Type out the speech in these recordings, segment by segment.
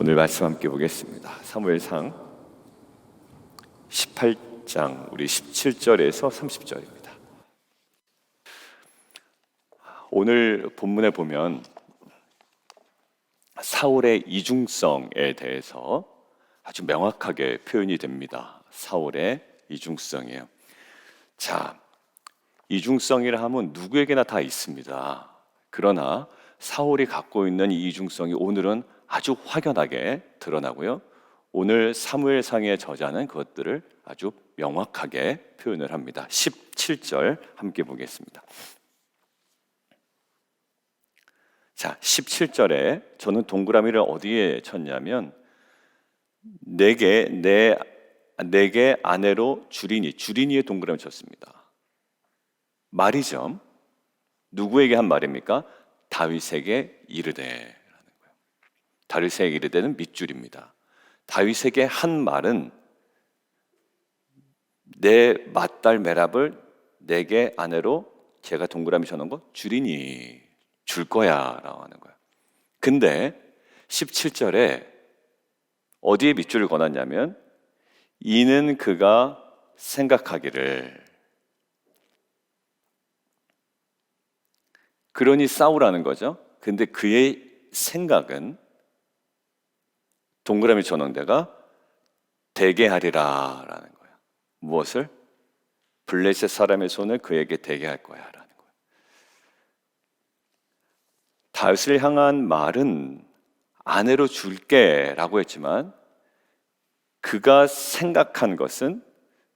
오늘 말씀 함께 보겠습니다. 사무엘상 18장 우리 17절에서 30절입니다. 오늘 본문에 보면 사울의 이중성에 대해서 아주 명확하게 표현이 됩니다. 사울의 이중성이에요. 자, 이중성이라 하면 누구에게나 다 있습니다. 그러나 사울이 갖고 있는 이 이중성이 오늘은 아주 확연하게 드러나고요. 오늘 사무엘상의 저자는 그것들을 아주 명확하게 표현을 합니다. 17절 함께 보겠습니다. 자, 17절에 저는 동그라미를 어디에 쳤냐면 내게 아내로 주린이에 동그라미 쳤습니다. 말이죠. 누구에게 한 말입니까? 다윗에게 이르되. 다윗에게 이르되는 밑줄입니다. 다윗에게 한 말은 내 맏딸 메랍을 내게 아내로 제가 동그라미 쳐놓은 거 주리니 줄 거야 라고 하는 거예요. 근데 17절에 어디에 밑줄을 거놨냐면 이는 그가 생각하기를, 그러니 싸우라는 거죠. 근데 그의 생각은 동그라미 쳐놓은 데가 되게 하리라 라는 거예요. 무엇을? 블레셋 사람의 손을 그에게 되게 할 거야 라는 거예요. 다윗을 향한 말은 아내로 줄게 라고 했지만 그가 생각한 것은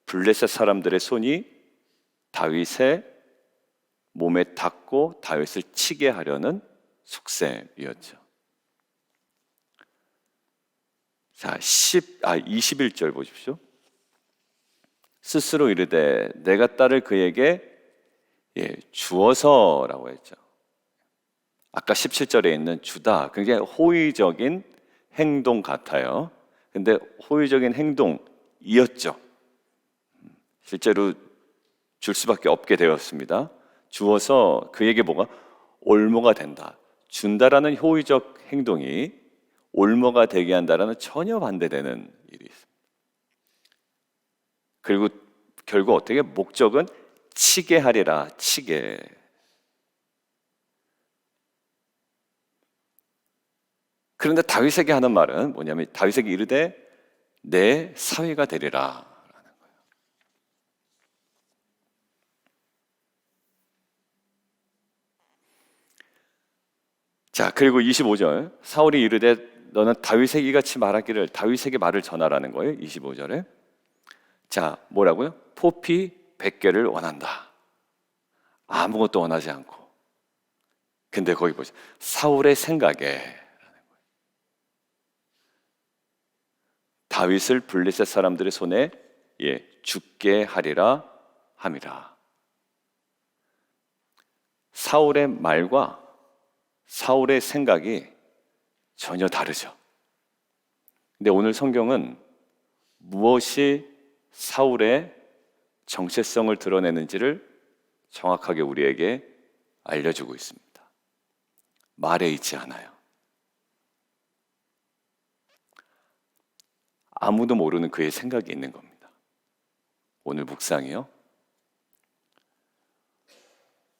블레셋 사람들의 손이 다윗의 몸에 닿고 다윗을 치게 하려는 속셈이었죠. 자, 21절 보십시오. 스스로 이르되 내가 딸을 그에게 주어서라고 했죠. 아까 17절에 있는 주다, 굉장히 호의적인 행동 같아요. 근데 호의적인 행동이었죠. 실제로 줄 수밖에 없게 되었습니다. 주어서 그에게 뭐가? 올무가 된다. 준다라는 호의적 행동이 올무가 되게 한다라는 전혀 반대되는 일이 있습니다. 그리고 결국 어떻게? 목적은 치게 하리라, 치게. 그런데 다윗에게 하는 말은 뭐냐면 다윗에게 이르되 내 사위가 되리라 라는 거예요. 자, 그리고 25절 사울이 이르되 너는 다윗에게 이같이 말하기를, 다윗에게 말을 전하라는 거예요. 25절에. 자, 뭐라고요? 포피 100개를 원한다. 아무것도 원하지 않고. 근데 거기 보세요. 사울의 생각에 다윗을 블레셋 사람들의 손에 죽게 하리라 함이라. 사울의 말과 사울의 생각이 전혀 다르죠. 근데 오늘 성경은 무엇이 사울의 정체성을 드러내는지를 정확하게 우리에게 알려주고 있습니다. 말에 있지 않아요. 아무도 모르는 그의 생각이 있는 겁니다. 오늘 묵상이요.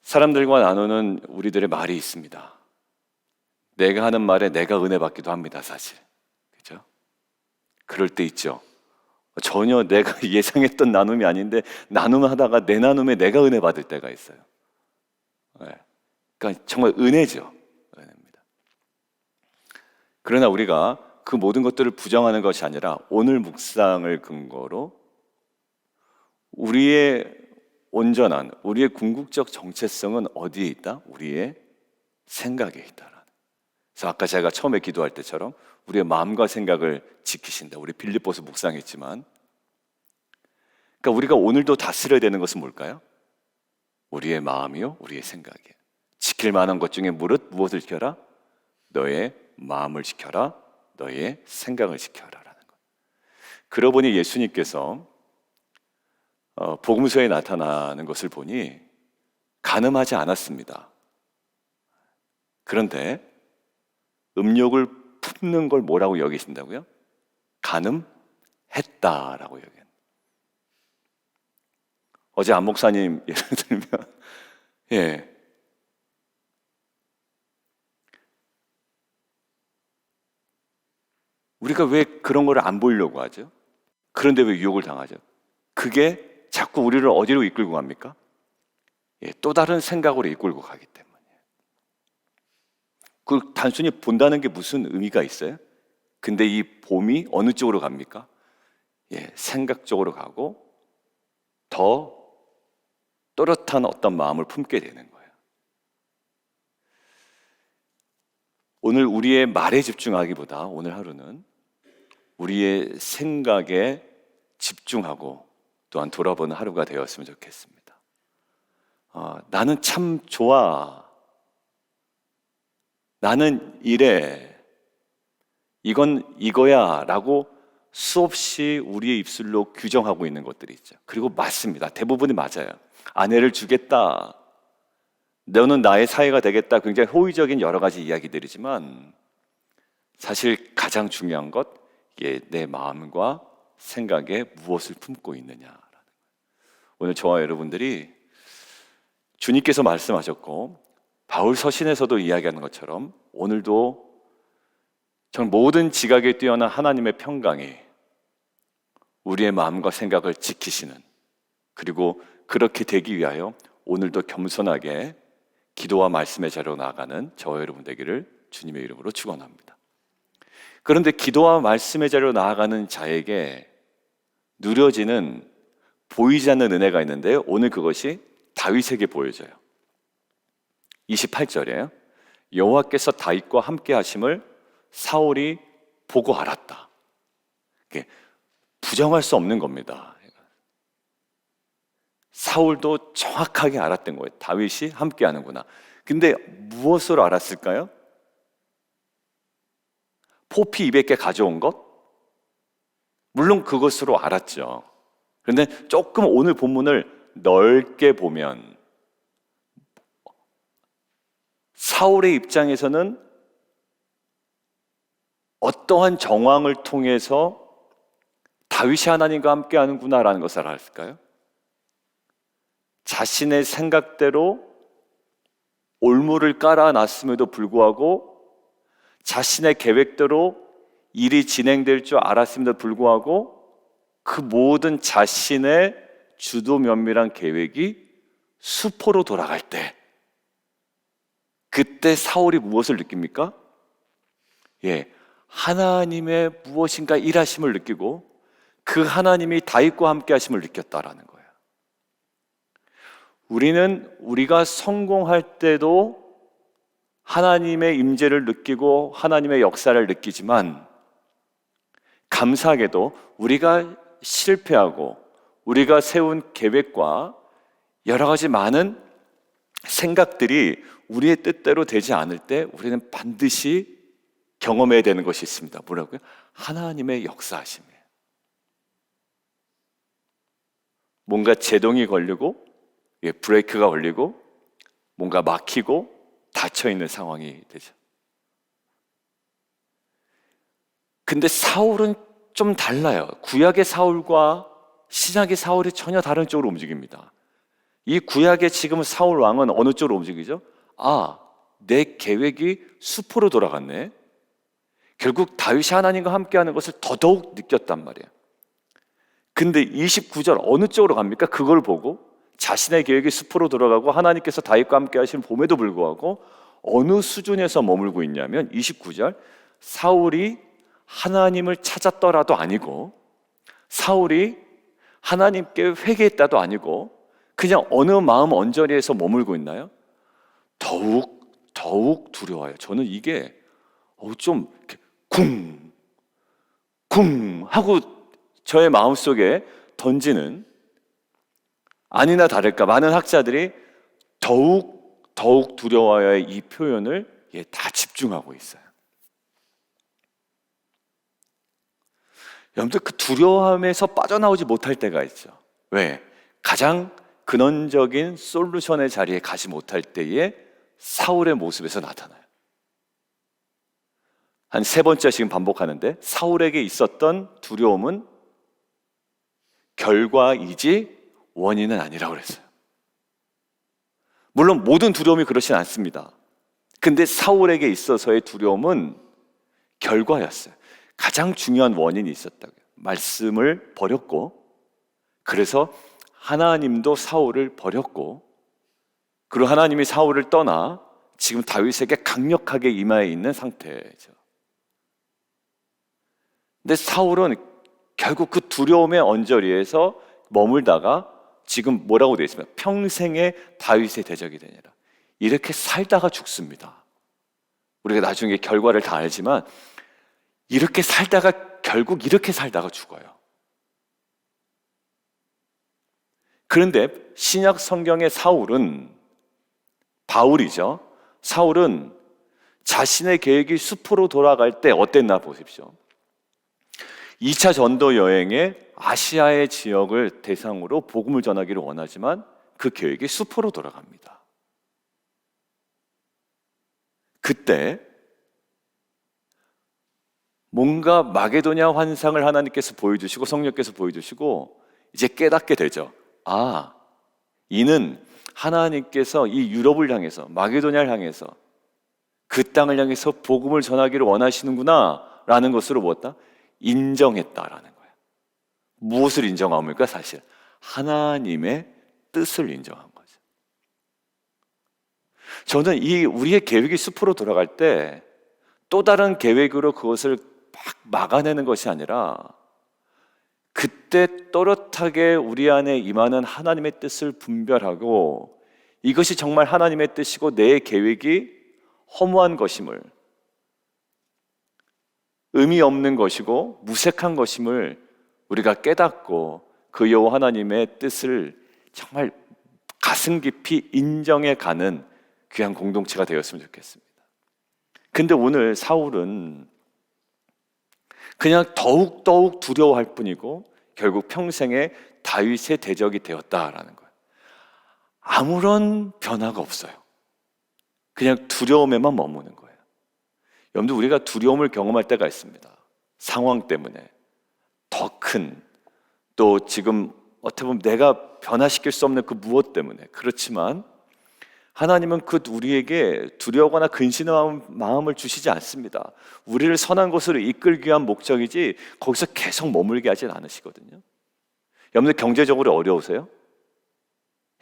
사람들과 나누는 우리들의 말이 있습니다. 내가 하는 말에 내가 은혜 받기도 합니다, 사실. 그죠? 그럴 때 있죠. 전혀 내가 예상했던 나눔이 아닌데 나눔하다가 내 나눔에 내가 은혜 받을 때가 있어요. 그러니까 정말 은혜죠. 은혜입니다. 그러나 우리가 그 모든 것들을 부정하는 것이 아니라 오늘 묵상을 근거로 우리의 온전한, 우리의 궁극적 정체성은 어디에 있다? 우리의 생각에 있다. 그래서 아까 제가 처음에 기도할 때처럼 우리의 마음과 생각을 지키신다. 우리 빌립보서 묵상했지만, 그러니까 우리가 오늘도 다스려야 되는 것은 뭘까요? 우리의 마음이요, 우리의 생각이에요. 지킬 만한 것 중에 무엇을 지켜라? 너의 마음을 지켜라. 너의 생각을 지켜라라는 것. 그러고 보니 예수님께서 복음서에 나타나는 것을 보니 가늠하지 않았습니다. 그런데 음욕을 품는 걸 뭐라고 여기신다고요? 간음했다라고 여기는. 어제 안 목사님 예를 들면 예. 우리가 왜 그런 거를 안 보려고 하죠? 그런데 왜 유혹을 당하죠? 그게 자꾸 우리를 어디로 이끌고 갑니까? 예, 또 다른 생각으로 이끌고 가기 때문에. 그 단순히 본다는 게 무슨 의미가 있어요? 근데 이 봄이 어느 쪽으로 갑니까? 예, 생각 쪽으로 가고 더 또렷한 어떤 마음을 품게 되는 거예요. 오늘 우리의 말에 집중하기보다 오늘 하루는 우리의 생각에 집중하고 또한 돌아보는 하루가 되었으면 좋겠습니다. 나는 참 좋아. 나는 이래. 이건 이거야 라고 수없이 우리의 입술로 규정하고 있는 것들이 있죠. 그리고 맞습니다. 대부분이 맞아요. 아내를 주겠다. 너는 나의 사이가 되겠다. 굉장히 호의적인 여러 가지 이야기들이지만 사실 가장 중요한 것, 이게 내 마음과 생각에 무엇을 품고 있느냐라는 거예요. 오늘 저와 여러분들이 주님께서 말씀하셨고 바울 서신에서도 이야기하는 것처럼 오늘도 전 모든 지각에 뛰어난 하나님의 평강이 우리의 마음과 생각을 지키시는, 그리고 그렇게 되기 위하여 오늘도 겸손하게 기도와 말씀의 자리로 나아가는 저와 여러분 되기를 주님의 이름으로 축원합니다. 그런데 기도와 말씀의 자리로 나아가는 자에게 누려지는 보이지 않는 은혜가 있는데요, 오늘 그것이 다윗에게 보여져요. 28절이에요. 여호와께서 다윗과 함께 하심을 사울이 보고 알았다. 부정할 수 없는 겁니다. 사울도 정확하게 알았던 거예요. 다윗이 함께 하는구나. 근데 무엇으로 알았을까요? 포피 200개 가져온 것? 물론 그것으로 알았죠. 그런데 조금 오늘 본문을 넓게 보면 사울의 입장에서는 어떠한 정황을 통해서 다윗이 하나님과 함께 하는구나라는 것을 알았을까요? 자신의 생각대로 올무를 깔아놨음에도 불구하고 자신의 계획대로 일이 진행될 줄 알았음에도 불구하고 그 모든 자신의 주도 면밀한 계획이 수포로 돌아갈 때, 그때 사울이 무엇을 느낍니까? 하나님의 무엇인가 일하심을 느끼고 그 하나님이 다윗과 함께 하심을 느꼈다라는 거예요. 우리는 우리가 성공할 때도 하나님의 임재를 느끼고 하나님의 역사를 느끼지만, 감사하게도 우리가 실패하고 우리가 세운 계획과 여러 가지 많은 생각들이 우리의 뜻대로 되지 않을 때 우리는 반드시 경험해야 되는 것이 있습니다. 뭐라고요? 하나님의 역사하심이에요. 뭔가 제동이 걸리고 브레이크가 걸리고 뭔가 막히고 닫혀있는 상황이 되죠. 근데 사울은 좀 달라요. 구약의 사울과 신약의 사울이 전혀 다른 쪽으로 움직입니다. 이 구약의 지금 사울 왕은 어느 쪽으로 움직이죠? 내 계획이 수포로 돌아갔네. 결국 다윗이 하나님과 함께하는 것을 더더욱 느꼈단 말이에요. 근데 29절 어느 쪽으로 갑니까? 그걸 보고 자신의 계획이 수포로 돌아가고 하나님께서 다윗과 함께 하시는 봄에도 불구하고 어느 수준에서 머물고 있냐면 29절, 사울이 하나님을 찾았더라도 아니고 사울이 하나님께 회개했다도 아니고 그냥 어느 마음 언저리에서 머물고 있나요? 더욱 두려워요. 저는 이게 좀 쿵 하고 저의 마음속에 던지는, 아니나 다를까 많은 학자들이 더욱 두려워요의 이 표현을 다 집중하고 있어요. 여러분들 그 두려움에서 빠져나오지 못할 때가 있죠. 왜? 가장 근원적인 솔루션의 자리에 가지 못할 때에 사울의 모습에서 나타나요. 한 3번째 지금 반복하는데, 사울에게 있었던 두려움은 결과이지 원인은 아니라고 그랬어요. 물론 모든 두려움이 그렇진 않습니다. 근데 사울에게 있어서의 두려움은 결과였어요. 가장 중요한 원인이 있었다고요. 말씀을 버렸고, 그래서 하나님도 사울을 버렸고, 그리고 하나님이 사울을 떠나 지금 다윗에게 강력하게 임하에 있는 상태죠. 근데 사울은 결국 그 두려움의 언저리에서 머물다가 지금 뭐라고 되어 있습니까? 평생의 다윗의 대적이 되니라. 이렇게 살다가 죽습니다. 우리가 나중에 결과를 다 알지만 이렇게 살다가 결국 이렇게 살다가 죽어요. 그런데 신약 성경의 사울은, 바울이죠. 사울은 자신의 계획이 숲으로 돌아갈 때 어땠나 보십시오. 2차 전도 여행에 아시아의 지역을 대상으로 복음을 전하기를 원하지만 그 계획이 숲으로 돌아갑니다. 그때 뭔가 마게도냐 환상을 하나님께서 보여주시고 성령께서 보여주시고 이제 깨닫게 되죠. 아, 이는 하나님께서 이 유럽을 향해서, 마게도냐를 향해서, 그 땅을 향해서 복음을 전하기를 원하시는구나 라는 것으로 뭐였다? 인정했다라는 거예요. 무엇을 인정합니까? 사실 하나님의 뜻을 인정한 거죠. 저는 이 우리의 계획이 숲으로 돌아갈 때 또 다른 계획으로 그것을 막 막아내는 것이 아니라 그때 또렷하게 우리 안에 임하는 하나님의 뜻을 분별하고 이것이 정말 하나님의 뜻이고 내 계획이 허무한 것임을, 의미 없는 것이고 무색한 것임을 우리가 깨닫고 그 여호와 하나님의 뜻을 정말 가슴 깊이 인정해 가는 귀한 공동체가 되었으면 좋겠습니다. 근데 오늘 사울은 그냥 더욱 두려워할 뿐이고 결국 평생에 다윗의 대적이 되었다라는 거예요. 아무런 변화가 없어요. 그냥 두려움에만 머무는 거예요. 여러분들, 우리가 두려움을 경험할 때가 있습니다. 상황 때문에 더 큰, 또 지금 어떻게 보면 내가 변화시킬 수 없는 그 무엇 때문에. 그렇지만 하나님은 그 우리에게 두려워하거나 근심한 마음을 주시지 않습니다. 우리를 선한 곳으로 이끌기 위한 목적이지 거기서 계속 머물게 하진 않으시거든요. 여러분들 경제적으로 어려우세요?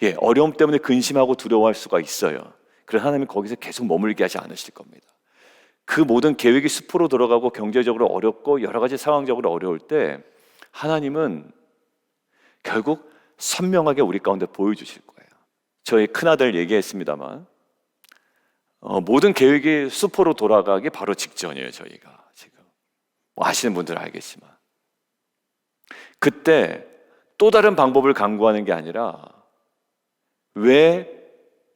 예, 어려움 때문에 근심하고 두려워할 수가 있어요. 그래서 하나님은 거기서 계속 머물게 하지 않으실 겁니다. 그 모든 계획이 숲으로 들어가고 경제적으로 어렵고 여러 가지 상황적으로 어려울 때 하나님은 결국 선명하게 우리 가운데 보여주실 거예요. 저희 큰아들 얘기했습니다만 모든 계획이 숲으로 돌아가기 바로 직전이에요. 저희가 지금 아시는 분들은 알겠지만 그때 또 다른 방법을 강구하는 게 아니라 왜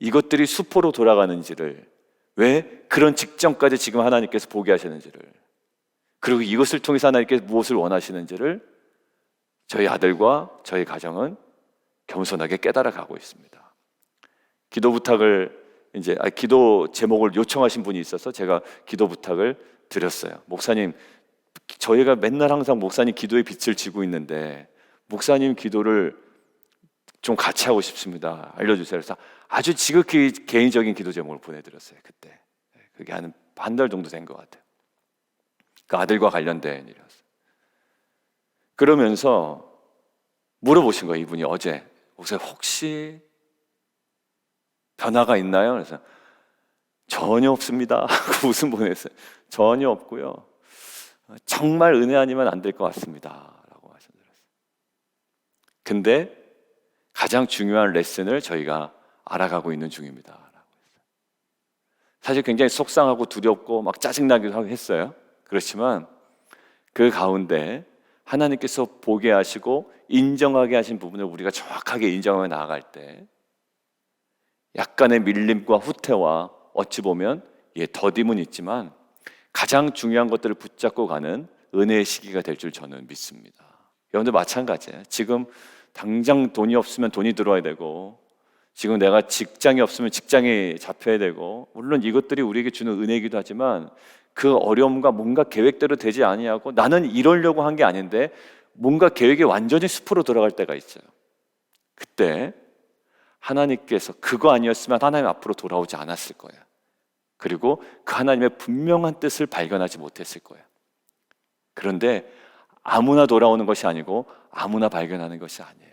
이것들이 숲으로 돌아가는지를, 왜 그런 직전까지 지금 하나님께서 보게 하시는지를, 그리고 이것을 통해서 하나님께서 무엇을 원하시는지를 저희 아들과 저희 가정은 겸손하게 깨달아 가고 있습니다. 기도 부탁을 기도 제목을 요청하신 분이 있어서 제가 기도 부탁을 드렸어요. 목사님, 저희가 맨날 항상 목사님 기도의 빛을 지고 있는데 목사님 기도를 좀 같이 하고 싶습니다. 알려주세요. 그래서 아주 지극히 개인적인 기도 제목을 보내드렸어요. 그때 그게 한 달 정도 된 것 같아요. 그 아들과 관련된 일이었어요. 그러면서 물어보신 거예요. 이분이 어제, 목사님 혹시 변화가 있나요? 그래서 전혀 없습니다 하고 웃음 보냈어요. 전혀 없고요. 정말 은혜 아니면 안 될 것 같습니다 라고 말씀드렸어요. 근데 가장 중요한 레슨을 저희가 알아가고 있는 중입니다 라고 했어요. 사실 굉장히 속상하고 두렵고 막 짜증나기도 했어요. 그렇지만 그 가운데 하나님께서 보게 하시고 인정하게 하신 부분을 우리가 정확하게 인정하며 나아갈 때 약간의 밀림과 후퇴와 어찌 보면 더딤은 있지만 가장 중요한 것들을 붙잡고 가는 은혜의 시기가 될 줄 저는 믿습니다. 여러분들 마찬가지예요. 지금 당장 돈이 없으면 돈이 들어와야 되고 지금 내가 직장이 없으면 직장에 잡혀야 되고, 물론 이것들이 우리에게 주는 은혜이기도 하지만 그 어려움과 뭔가 계획대로 되지 아니하고 나는 이러려고 한 게 아닌데 뭔가 계획이 완전히 숲으로 돌아갈 때가 있어요. 그때 하나님께서 그거 아니었으면 하나님 앞으로 돌아오지 않았을 거예요. 그리고 그 하나님의 분명한 뜻을 발견하지 못했을 거예요. 그런데 아무나 돌아오는 것이 아니고 아무나 발견하는 것이 아니에요.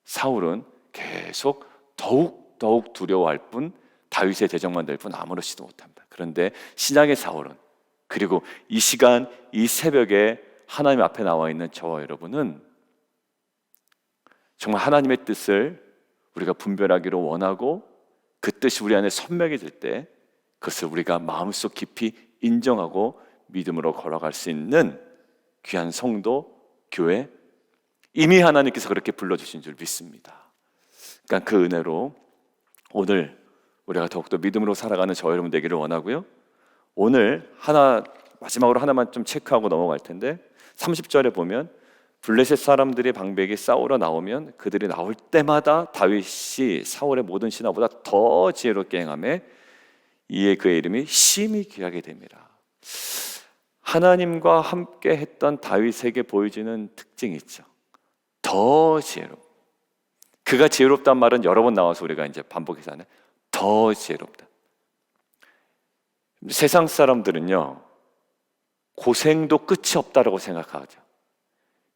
사울은 계속 더욱 두려워할 뿐, 다윗의 대적만 될 뿐 아무렇지도 못합니다. 그런데 신약의 사울은, 그리고 이 시간 이 새벽에 하나님 앞에 나와 있는 저와 여러분은 정말 하나님의 뜻을 우리가 분별하기를 원하고 그 뜻이 우리 안에 선명해질 때 그것을 우리가 마음속 깊이 인정하고 믿음으로 걸어갈 수 있는 귀한 성도, 교회, 이미 하나님께서 그렇게 불러주신 줄 믿습니다. 그러니까 그 은혜로 오늘 우리가 더욱더 믿음으로 살아가는 저 여러분 되기를 원하고요. 오늘 마지막으로 하나만 좀 체크하고 넘어갈 텐데 30절에 보면 블레셋 사람들의 방백이 싸우러 나오면 그들이 나올 때마다 다윗이 사울의 모든 신하보다 더 지혜롭게 행하며 이에 그의 이름이 심히 귀하게 됩니다. 하나님과 함께 했던 다윗에게 보여지는 특징이 있죠. 더 지혜롭고, 그가 지혜롭단 말은 여러 번 나와서 우리가 이제 반복해서 하는 더 지혜롭다. 세상 사람들은요, 고생도 끝이 없다라고 생각하죠.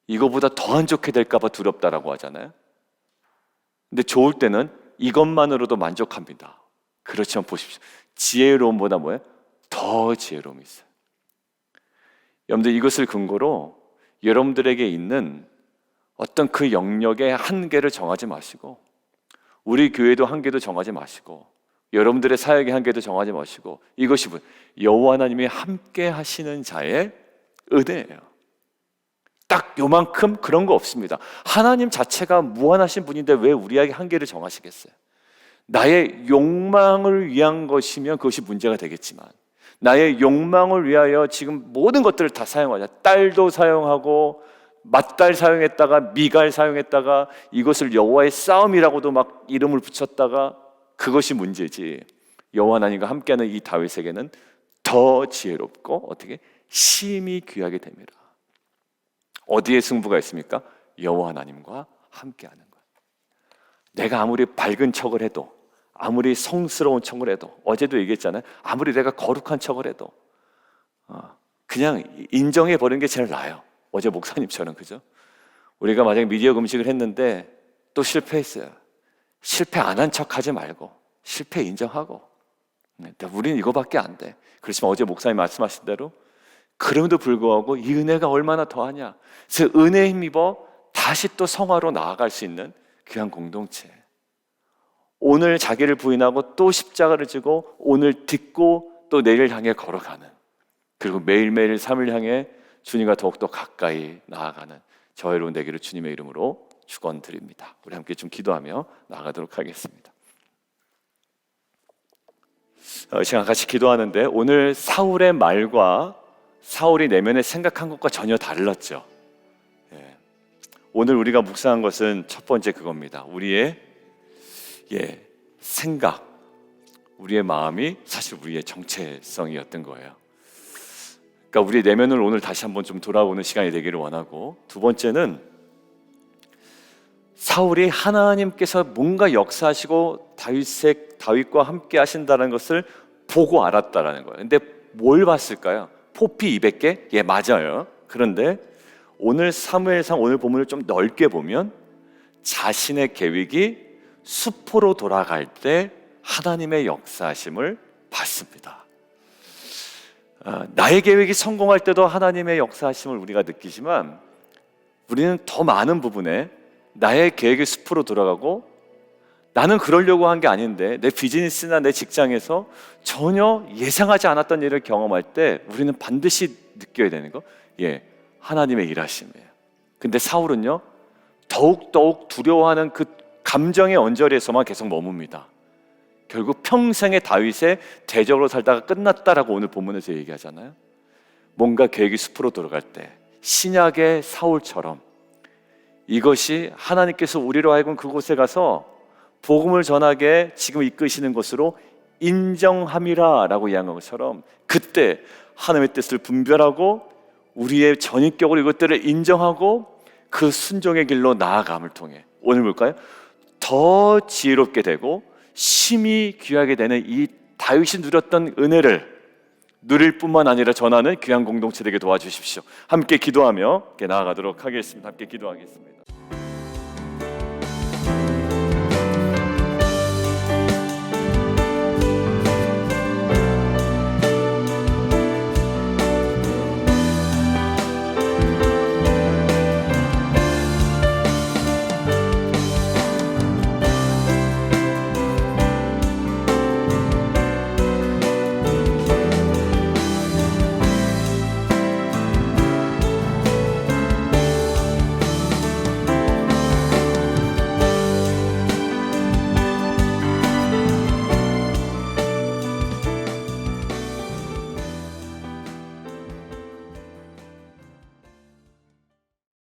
이거보다 더 안 좋게 될까 봐 두렵다라고 하잖아요. 근데 좋을 때는 이것만으로도 만족합니다. 그렇지만 보십시오, 지혜로움보다 뭐예요? 더 지혜로움이 있어요. 여러분들, 이것을 근거로 여러분들에게 있는 어떤 그 영역의 한계를 정하지 마시고, 우리 교회도 한계도 정하지 마시고, 여러분들의 사역의 한계도 정하지 마시고, 이것이 여호와 하나님이 함께 하시는 자의 은혜예요. 딱 요만큼 그런 거 없습니다. 하나님 자체가 무한하신 분인데 왜 우리에게 한계를 정하시겠어요? 나의 욕망을 위한 것이면 그것이 문제가 되겠지만, 나의 욕망을 위하여 지금 모든 것들을 다 사용하자. 딸도 사용하고 맏딸 사용했다가 미갈 사용했다가 이것을 여호와의 싸움이라고도 막 이름을 붙였다가, 그것이 문제지. 여호와 하나님과 함께하는 이 다윗에게는 더 지혜롭고 어떻게 심히 귀하게 됩니다. 어디에 승부가 있습니까? 여호와 하나님과 함께하는 것. 내가 아무리 밝은 척을 해도, 아무리 성스러운 척을 해도, 어제도 얘기했잖아요. 아무리 내가 거룩한 척을 해도 그냥 인정해 버리는 게 제일 나아요. 어제 목사님처럼, 그죠? 우리가 만약에 미디어 금식을 했는데 또 실패했어요. 실패 안 한 척하지 말고 실패 인정하고, 우리는 이거밖에 안 돼. 그렇지만 어제 목사님 말씀하신 대로 그럼에도 불구하고 이 은혜가 얼마나 더하냐. 그래서 은혜에 힘입어 다시 또 성화로 나아갈 수 있는 귀한 공동체. 오늘 자기를 부인하고 또 십자가를 지고 오늘 딛고 또 내일을 향해 걸어가는, 그리고 매일매일 삶을 향해 주님과 더욱더 가까이 나아가는 저 여러분 되기를 주님의 이름으로 축원드립니다. 우리 함께 좀 기도하며 나아가도록 하겠습니다. 시간 같이 기도하는데 오늘 사울의 말과 사울이 내면에 생각한 것과 전혀 달랐죠. 오늘 우리가 묵상한 것은 첫 번째 그겁니다. 우리의 생각, 우리의 마음이 사실 우리의 정체성이었던 거예요. 그러니까 우리 내면을 오늘 다시 한번 좀 돌아보는 시간이 되기를 원하고, 두 번째는 사울이 하나님께서 뭔가 역사하시고 다윗과 함께 하신다는 것을 보고 알았다라는 거예요. 근데 뭘 봤을까요? 포피 200개? 예, 맞아요. 그런데 오늘 사무엘상 오늘 본문을 좀 넓게 보면 자신의 계획이 수포로 돌아갈 때 하나님의 역사하심을 봤습니다. 나의 계획이 성공할 때도 하나님의 역사하심을 우리가 느끼지만, 우리는 더 많은 부분에 나의 계획이 숲으로 돌아가고 나는 그러려고 한 게 아닌데 내 비즈니스나 내 직장에서 전혀 예상하지 않았던 일을 경험할 때 우리는 반드시 느껴야 되는 거, 하나님의 일하심이에요. 근데 사울은요, 더욱 두려워하는 그 감정의 언저리에서만 계속 머뭅니다. 결국 평생의 다윗의 대적으로 살다가 끝났다라고 오늘 본문에서 얘기하잖아요. 뭔가 계획이 숲으로 돌아갈 때 신약의 사울처럼 이것이 하나님께서 우리로 하여금 그곳에 가서 복음을 전하게 지금 이끄시는 것으로 인정함이라라고 이야기한 것처럼 그때 하나님의 뜻을 분별하고 우리의 전인격으로 이것들을 인정하고 그 순종의 길로 나아감을 통해 오늘 볼까요? 더 지혜롭게 되고 심히 귀하게 되는 이 다윗이 누렸던 은혜를 누릴 뿐만 아니라 전하는 귀한 공동체 되게 도와주십시오. 함께 기도하며 나아가도록 하겠습니다. 함께 기도하겠습니다.